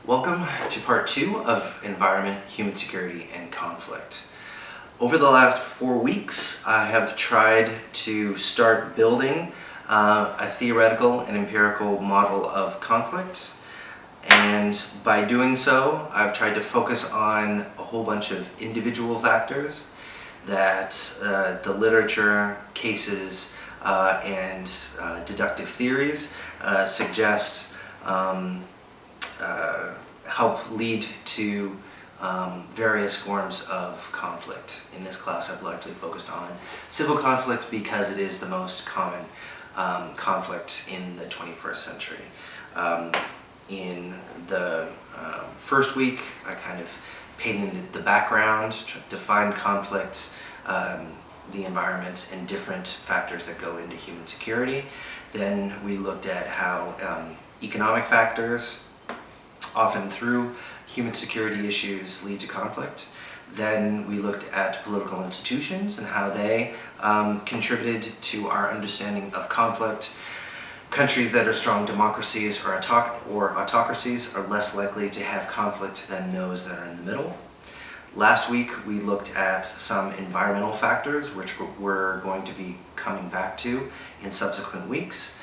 Welcome to part 2 of Environment, Human Security, and Conflict. Over the last 4 weeks, I have tried to start building a theoretical and empirical model of conflict. And by doing so, I've tried to focus on a whole bunch of individual factors that the literature, cases, and deductive theories suggest help lead to various forms of conflict. In this class, I've largely focused on civil conflict because it is the most common conflict in the 21st century. In the first week, I kind of painted the background, defined conflict, the environment, and different factors that go into human security. Then we looked at how economic factors, often through human security issues, lead to conflict. Then we looked at political institutions and how they contributed to our understanding of conflict. Countries that are strong democracies or autocracies are less likely to have conflict than those that are in the middle. Last week we looked at some environmental factors, which we're going to be coming back to in subsequent weeks,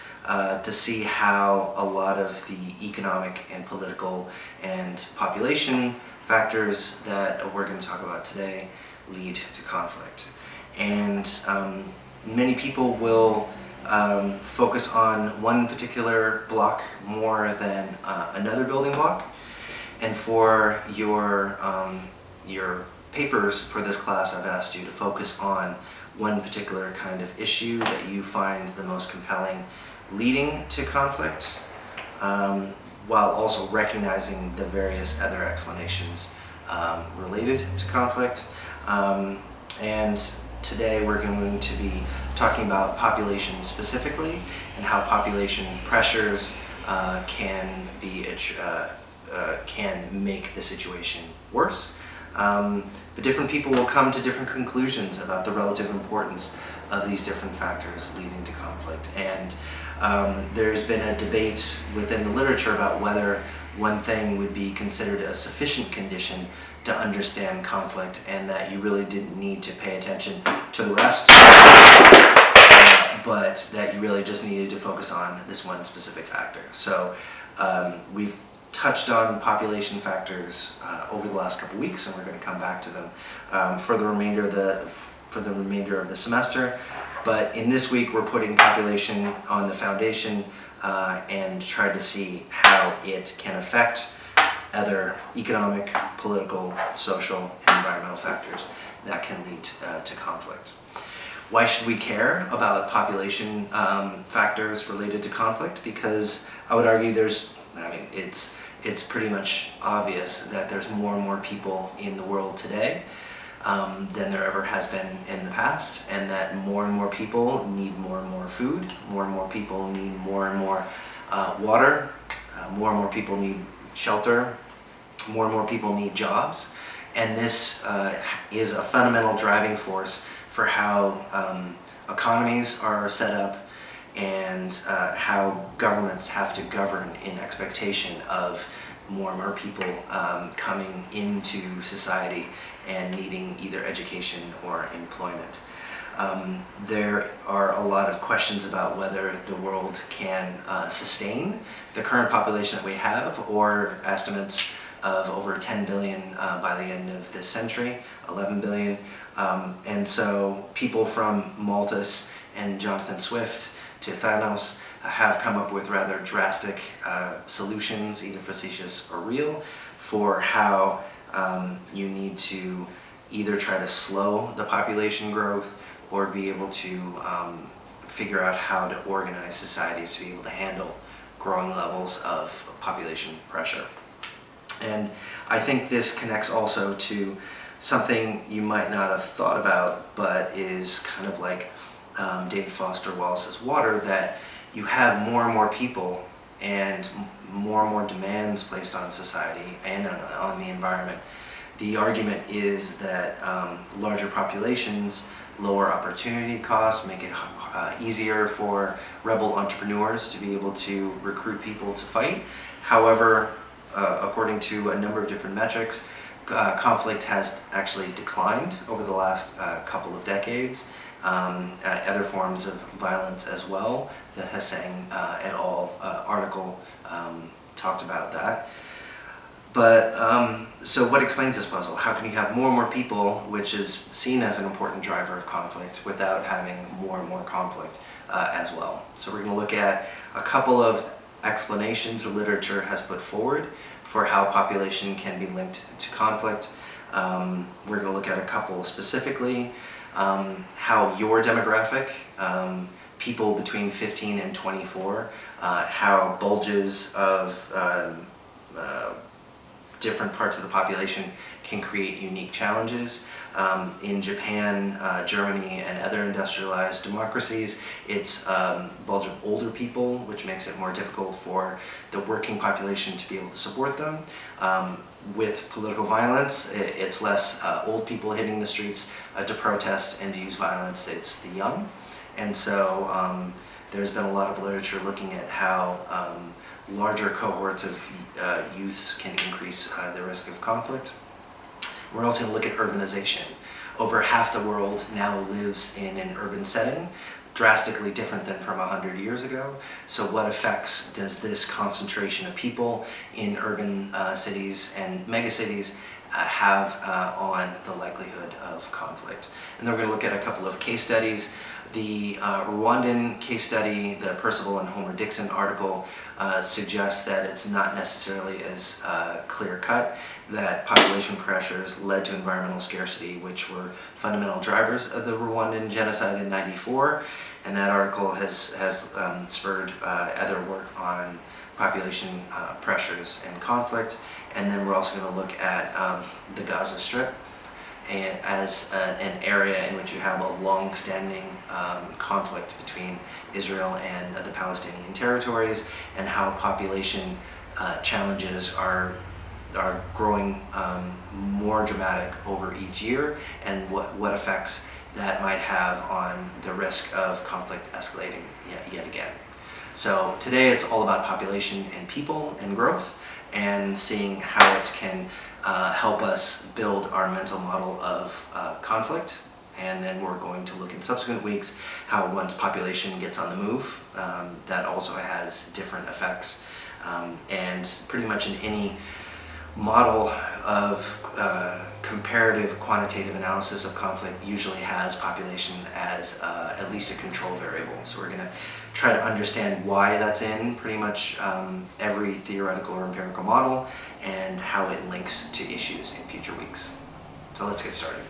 to see how a lot of the economic and political and population factors that we're going to talk about today lead to conflict. And many people will focus on one particular block more than another building block. And for your papers for this class, I've asked you to focus on one particular kind of issue that you find the most compelling leading to conflict, while also recognizing the various other explanations related to conflict. And today we're going to be talking about population specifically and how population pressures can make the situation worse. But different people will come to different conclusions about the relative importance of these different factors leading to conflict. And there's been a debate within the literature about whether one thing would be considered a sufficient condition to understand conflict and that you really didn't need to pay attention to the rest, but that you really just needed to focus on this one specific factor. So we've touched on population factors over the last couple weeks, and we're going to come back to them for the remainder of the semester. But in this week, we're putting population on the foundation and try to see how it can affect other economic, political, social, and environmental factors that can lead to conflict. Why should we care about population factors related to conflict? Because I would argue it's pretty much obvious that there's more and more people in the world today than there ever has been in the past, and that more and more people need more and more food, more and more people need more and more water, more and more people need shelter, more and more people need jobs. And this is a fundamental driving force for how economies are set up and how governments have to govern in expectation of more and more people coming into society and needing either education or employment. There are a lot of questions about whether the world can sustain the current population that we have, or estimates of over 10 billion by the end of this century, 11 billion. And so people from Malthus and Jonathan Swift to Thanos have come up with rather drastic solutions, either facetious or real, for how you need to either try to slow the population growth or be able to figure out how to organize societies to be able to handle growing levels of population pressure. And I think this connects also to something you might not have thought about, but is kind of like David Foster Wallace's water, that you have more and more people and more demands placed on society and on the environment. The argument is that larger populations lower opportunity costs, make it easier for rebel entrepreneurs to be able to recruit people to fight. However, according to a number of different metrics, conflict has actually declined over the last couple of decades. Other forms of violence as well. The Hsing et al. Article talked about that. But so what explains this puzzle? How can you have more and more people, which is seen as an important driver of conflict, without having more and more conflict as well? So we're going to look at a couple of explanations the literature has put forward for how population can be linked to conflict. We're going to look at a couple specifically. How your demographic, people between 15 and 24, how bulges of different parts of the population can create unique challenges. In Japan, Germany, and other industrialized democracies, it's bulge of older people, which makes it more difficult for the working population to be able to support them. With political violence, it's less old people hitting the streets to protest and to use violence, it's the young. And so there's been a lot of literature looking at how larger cohorts of youths can increase the risk of conflict. We're also going to look at urbanization. Over half the world now lives in an urban setting, drastically different than from 100 years ago. So what effects does this concentration of people in urban cities and megacities have on the likelihood of conflict? And then we're going to look at a couple of case studies. The Rwandan case study, the Percival and Homer Dixon article, suggests that it's not necessarily as clear-cut, that population pressures led to environmental scarcity, which were fundamental drivers of the Rwandan genocide in '94. And that article has spurred other work on population pressures and conflict. And then we're also going to look at the Gaza Strip as an area in which you have a long-standing conflict between Israel and the Palestinian territories, and how population challenges are growing more dramatic over each year, and what effects that might have on the risk of conflict escalating yet again. So today it's all about population and people and growth, and seeing how it can help us build our mental model of conflict. And then we're going to look in subsequent weeks how once population gets on the move, that also has different effects. And pretty much in any model of comparative quantitative analysis of conflict usually has population as at least a control variable. So we're going to try to understand why that's in pretty much every theoretical or empirical model, and how it links to issues in future weeks. So let's get started.